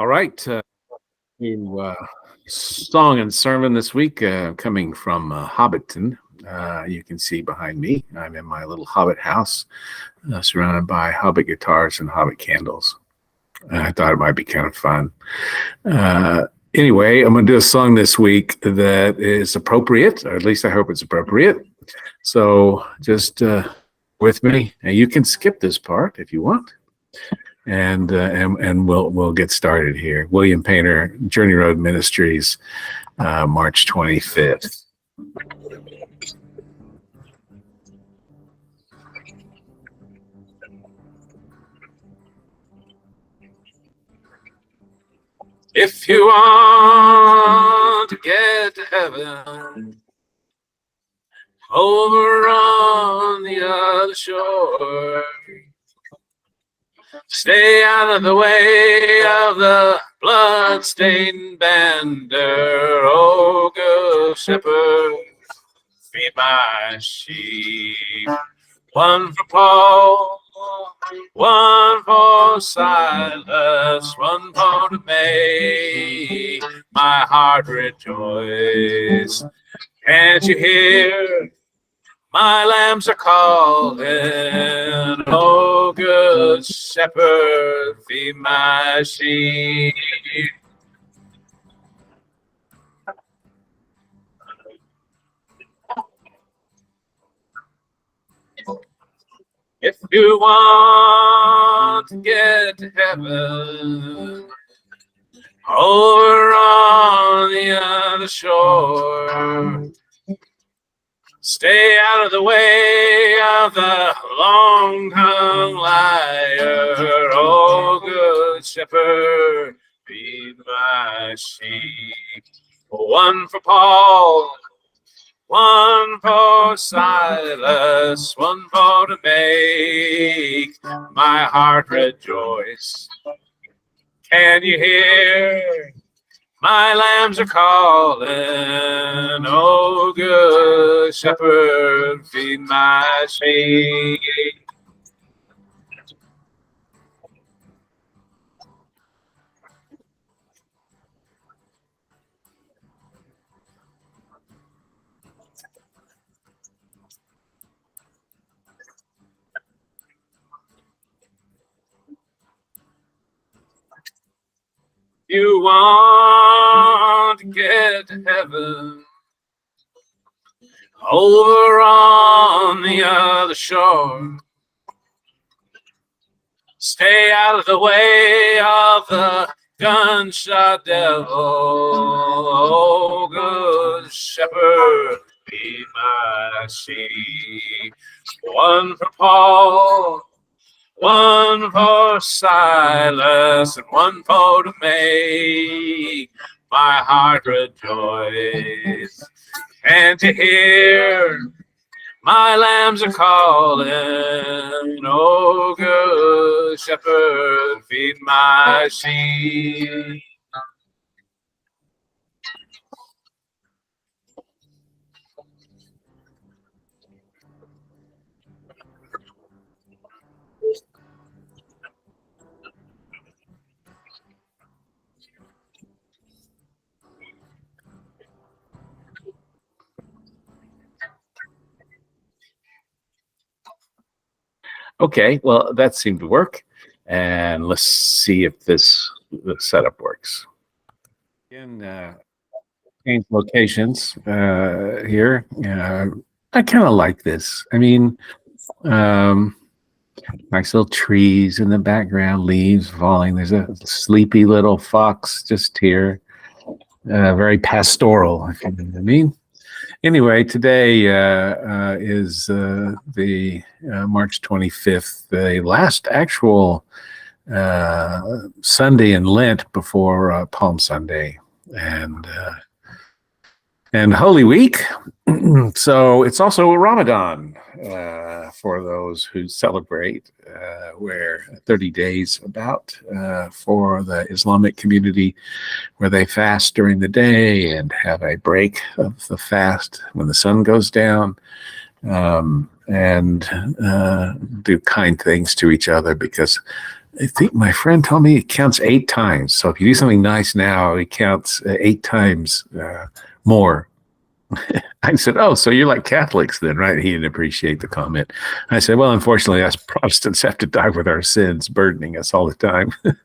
All right. New song and sermon this week coming from Hobbiton. You can see behind me, I'm in my little Hobbit house surrounded by Hobbit guitars and Hobbit candles. I thought it might be kind of fun. Anyway, I'm going to do a song this week that is appropriate, or at least I hope it's appropriate. So just with me. Now, you can skip this part if you want. And we'll get started here. William Painter, Journey Road Ministries, March 25th. If you want to get to heaven, over on the other shore, stay out of the way of the blood-stained banner. Oh, good shepherd, feed my sheep. One for Paul, one for Silas, one for to make my heart rejoice. Can't you hear? My lambs are calling, oh good shepherd, feed my sheep. If you want to get to heaven, over on the other shore, stay out of the way of the long-tongued liar. Oh, good shepherd, feed my sheep. One for Paul, one for Silas, one for to make my heart rejoice. Can you hear? My lambs are calling, oh good shepherd, feed my sheep. You want to get to heaven, over on the other shore, stay out of the way of the gunshot devil. Oh, good shepherd, feed my sheep. One for Paul, one for Silas, and one for to make my heart rejoice. Can't you hear? My lambs are calling, oh good shepherd, feed my sheep. Okay, well, that seemed to work. And let's see if the setup works. Again, change locations here. I kind of like this. I mean, nice little trees in the background, leaves falling. There's a sleepy little fox just here. Very pastoral, if you know what I mean. Anyway, today is the March 25th, the last actual Sunday in Lent before Palm Sunday and Holy Week. So it's also Ramadan for those who celebrate, where 30 days about for the Islamic community, where they fast during the day and have a break of the fast when the sun goes down, and do kind things to each other, because I think my friend told me it counts 8 times. So if you do something nice now, it counts 8 times more. I said, "Oh, so you're like Catholics then, right?" He didn't appreciate the comment. I said, "Well, unfortunately, us Protestants have to die with our sins burdening us all the time." And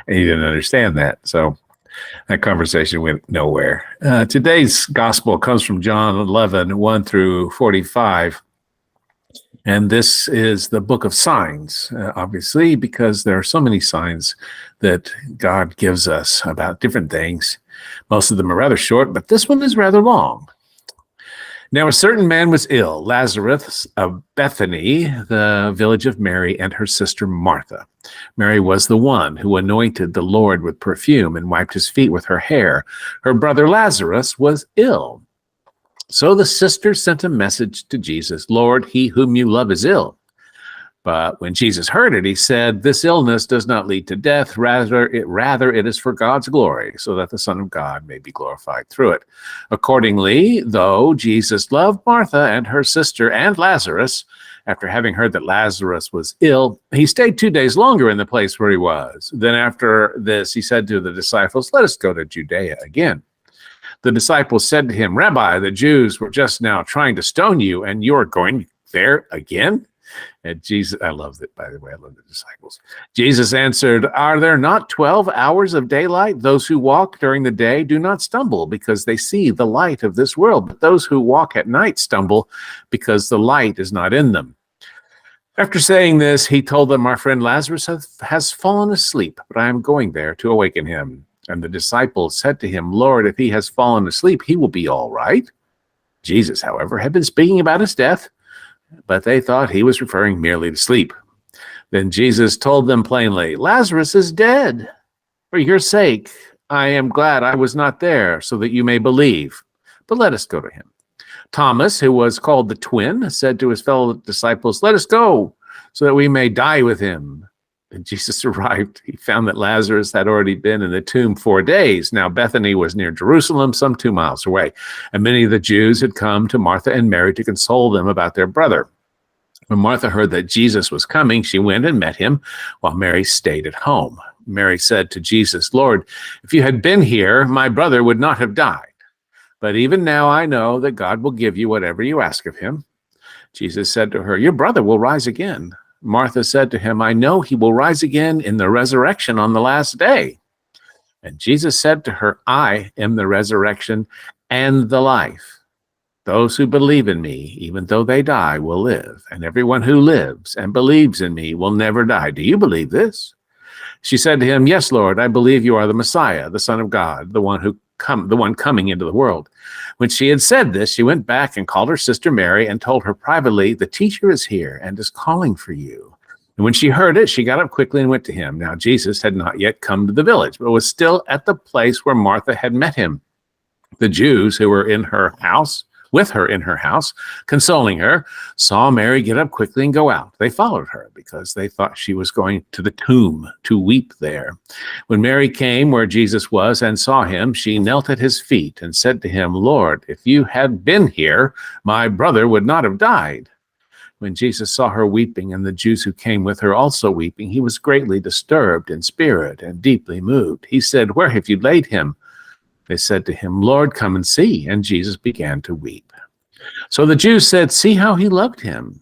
he didn't understand that. So that conversation went nowhere. Today's gospel comes from John 11, 1 through 45. And this is the book of signs, obviously, because there are so many signs that God gives us about different things. Most of them are rather short, but this one is rather long. Now, a certain man was ill, Lazarus of Bethany, the village of Mary and her sister Martha. Mary was the one who anointed the Lord with perfume and wiped his feet with her hair. Her brother Lazarus was ill. So the sisters sent a message to Jesus, "Lord, he whom you love is ill." But when Jesus heard it, he said, "This illness does not lead to death. Rather it is for God's glory, so that the Son of God may be glorified through it." Accordingly, though Jesus loved Martha and her sister and Lazarus, after having heard that Lazarus was ill, he stayed 2 days longer in the place where he was. Then after this, he said to the disciples, "Let us go to Judea again." The disciples said to him, "Rabbi, the Jews were just now trying to stone you, and you are going there again?" And Jesus, I love that, by the way, I love the disciples. Jesus answered, "Are there not 12 hours of daylight? Those who walk during the day do not stumble because they see the light of this world, but those who walk at night stumble because the light is not in them." After saying this, he told them, "Our friend Lazarus has fallen asleep, but I am going there to awaken him." And the disciples said to him, "Lord, if he has fallen asleep, he will be all right." Jesus, however, had been speaking about his death, but they thought he was referring merely to sleep. Then Jesus told them plainly, "Lazarus is dead. For your sake, I am glad I was not there, so that you may believe. But let us go to him." Thomas, who was called the twin, said to his fellow disciples, "Let us go, so that we may die with him." When Jesus arrived, he found that Lazarus had already been in the tomb 4 days. Now Bethany was near Jerusalem, some 2 miles away, and many of the Jews had come to Martha and Mary to console them about their brother. When Martha heard that Jesus was coming, she went and met him, while Mary stayed at home. Mary said to Jesus, "Lord, if you had been here, my brother would not have died. But even now I know that God will give you whatever you ask of him." Jesus said to her, "Your brother will rise again." Martha said to him, "I know he will rise again in the resurrection on the last day." And Jesus said to her, "I am the resurrection and the life. Those who believe in me, even though they die, will live. And everyone who lives and believes in me will never die. Do you believe this?" She said to him, "Yes, Lord, I believe you are the Messiah, the Son of God, the one coming into the world." When she had said this, she went back and called her sister Mary and told her privately, "The teacher is here and is calling for you." And when she heard it, she got up quickly and went to him. Now Jesus had not yet come to the village, but was still at the place where Martha had met him. The Jews who were with her in her house, consoling her, saw Mary get up quickly and go out. They followed her because they thought she was going to the tomb to weep there. When Mary came where Jesus was and saw him, she knelt at his feet and said to him, "Lord, if you had been here, my brother would not have died." When Jesus saw her weeping and the Jews who came with her also weeping, he was greatly disturbed in spirit and deeply moved. He said, "Where have you laid him?" They said to him, "Lord, come and see." And Jesus began to weep. So the Jews said, "See how he loved him."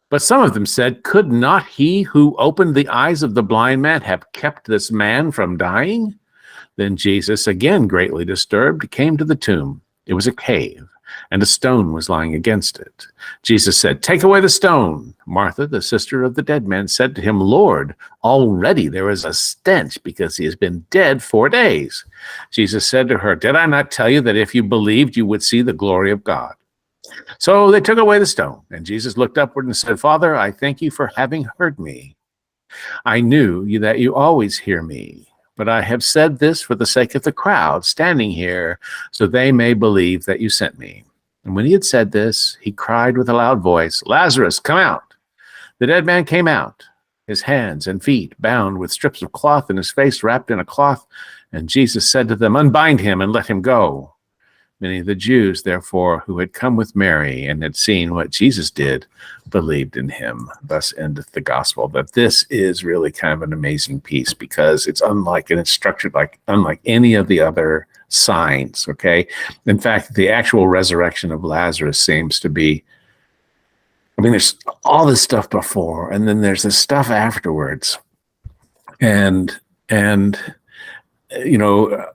But some of them said, "Could not he who opened the eyes of the blind man have kept this man from dying?" Then Jesus, again greatly disturbed, came to the tomb. It was a cave, and a stone was lying against it. Jesus said, "Take away the stone." Martha, the sister of the dead man, said to him, "Lord, already there is a stench because he has been dead 4 days." Jesus said to her, "Did I not tell you that if you believed, you would see the glory of God?" So they took away the stone, and Jesus looked upward and said, "Father, I thank you for having heard me. I knew that you always hear me, but I have said this for the sake of the crowd standing here, so they may believe that you sent me." And when he had said this, he cried with a loud voice, "Lazarus, come out." The dead man came out, his hands and feet bound with strips of cloth and his face wrapped in a cloth. And Jesus said to them, "Unbind him and let him go." Many of the Jews, therefore, who had come with Mary and had seen what Jesus did, believed in him. Thus endeth the gospel. But this is really kind of an amazing piece because it's unlike, and it's structured like unlike any of the other signs, okay? In fact, the actual resurrection of Lazarus seems to be, I mean, there's all this stuff before, and then there's this stuff afterwards. And you know,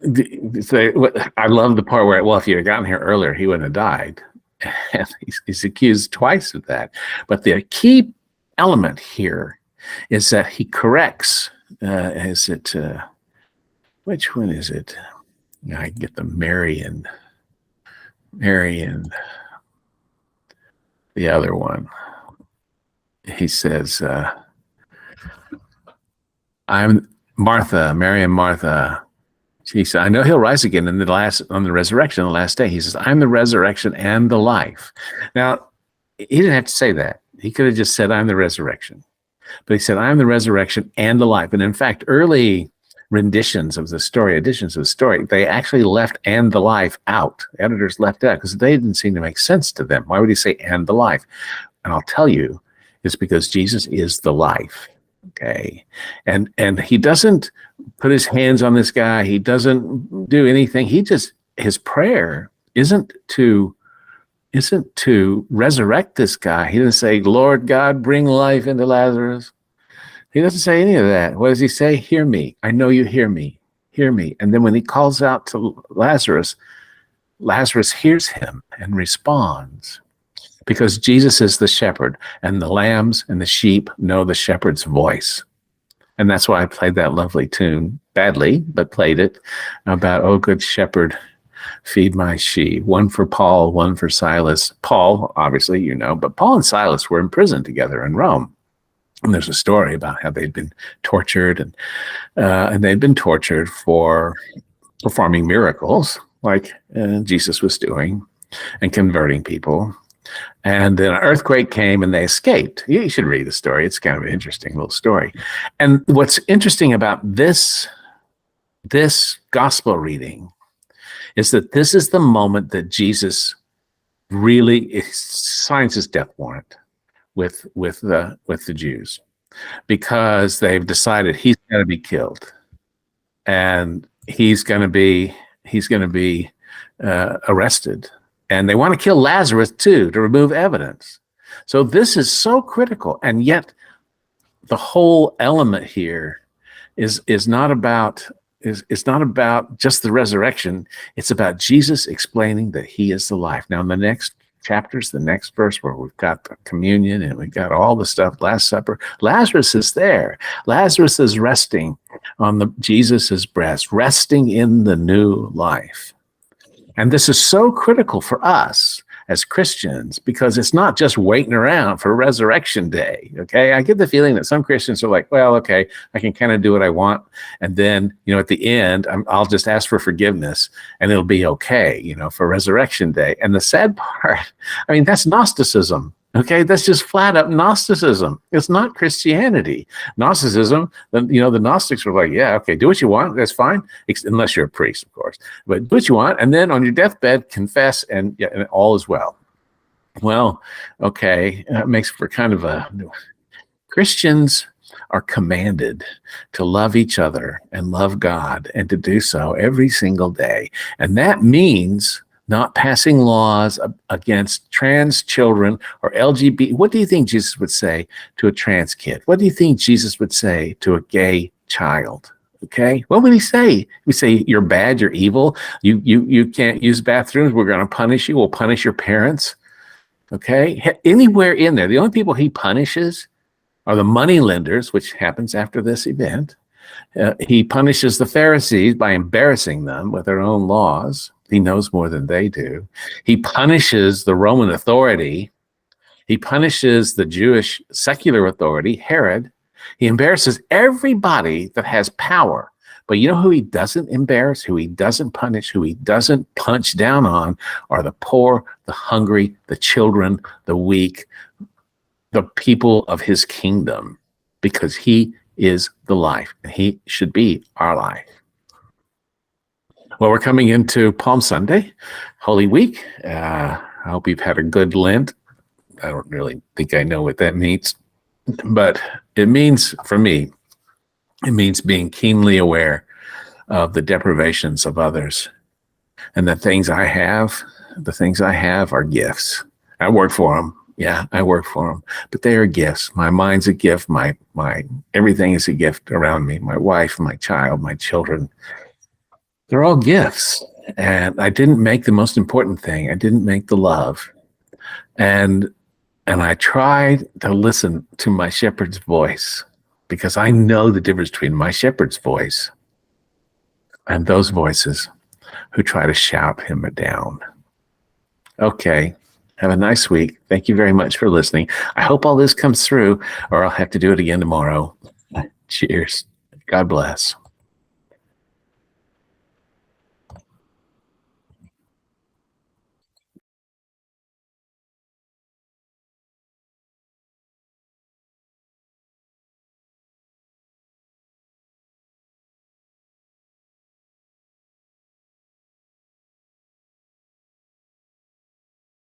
I love the part where, well, if you had gotten here earlier, he wouldn't have died. And he's accused twice of that. But the key element here is that he corrects, which one is it? I get the Mary and the other one. He says, I'm Martha, Mary and Martha. He said, I know he'll rise again on the resurrection, the last day. He says, I'm the resurrection and the life. Now, he didn't have to say that. He could have just said, I'm the resurrection. But he said, I'm the resurrection and the life. And in fact, early editions of the story, they actually left and the life out. The editors left out because they didn't seem to make sense to them. Why would he say and the life? And I'll tell you, it's because Jesus is the life. Okay. And he doesn't put his hands on this guy. He doesn't do anything. His prayer isn't to resurrect this guy. He doesn't say, Lord God, bring life into Lazarus. He doesn't say any of that. What does he say? Hear me. I know you hear me. Hear me. And then when he calls out to Lazarus, Lazarus hears him and responds. Because Jesus is the shepherd, and the lambs and the sheep know the shepherd's voice. And that's why I played that lovely tune, badly, but played it, about, oh, good shepherd, feed my sheep. One for Paul, one for Silas. Paul, obviously, you know, but Paul and Silas were in prison together in Rome. And there's a story about how they'd been tortured, and they'd been tortured for performing miracles, like Jesus was doing, and converting people. And then an earthquake came and they escaped. You should read the story. It's kind of an interesting little story. And what's interesting about this gospel reading is that this is the moment that Jesus really signs his death warrant with the Jews, because they've decided he's going to be killed, and he's going to be arrested. And they want to kill Lazarus too, to remove evidence. So this is so critical. And yet the whole element here is not about just the resurrection. It's about Jesus explaining that he is the life. Now in the next chapters, the next verse, where we've got the communion and we've got all the stuff, Last Supper, Lazarus is there. Lazarus is resting on Jesus's breast, resting in the new life. And this is so critical for us as Christians, because it's not just waiting around for Resurrection Day, okay? I get the feeling that some Christians are like, well, okay, I can kind of do what I want, and then, at the end, I'll just ask for forgiveness, and it'll be okay, for Resurrection Day. And the sad part, that's Gnosticism. Okay, that's just flat up Gnosticism. It's not Christianity. Gnosticism, the Gnostics were like, yeah, okay, do what you want, that's fine, unless you're a priest, of course. But do what you want, and then on your deathbed, confess, and all is well. Well, okay, that makes for kind of a... Christians are commanded to love each other and love God, and to do so every single day. And that means not passing laws against trans children or LGBT. What do you think Jesus would say to a trans kid? What do you think Jesus would say to a gay child? Okay, what would he say? He would say, you're bad, you're evil, you can't use bathrooms, we're going to punish you, we'll punish your parents. Okay, anywhere in there, the only people he punishes are the money lenders, which happens after this event. He punishes the Pharisees by embarrassing them with their own laws. He knows more than they do. He punishes the Roman authority. He punishes the Jewish secular authority, Herod. He embarrasses everybody that has power. But you know who he doesn't embarrass, who he doesn't punish, who he doesn't punch down on, are the poor, the hungry, the children, the weak, the people of his kingdom, because he is the life, and he should be our life. Well, we're coming into Palm Sunday, Holy Week. I hope you've had a good Lent. I don't really think I know what that means, but it means, for me, it means being keenly aware of the deprivations of others. And the things I have are gifts. I work for them. Yeah, I work for them, but they are gifts. My mind's a gift. My everything is a gift around me. My wife, my child, my children, they're all gifts. And I didn't make the most important thing. I didn't make the love. And I tried to listen to my shepherd's voice, because I know the difference between my shepherd's voice and those voices who try to shout him down. Okay. Have a nice week. Thank you very much for listening. I hope all this comes through, or I'll have to do it again tomorrow. Cheers. God bless.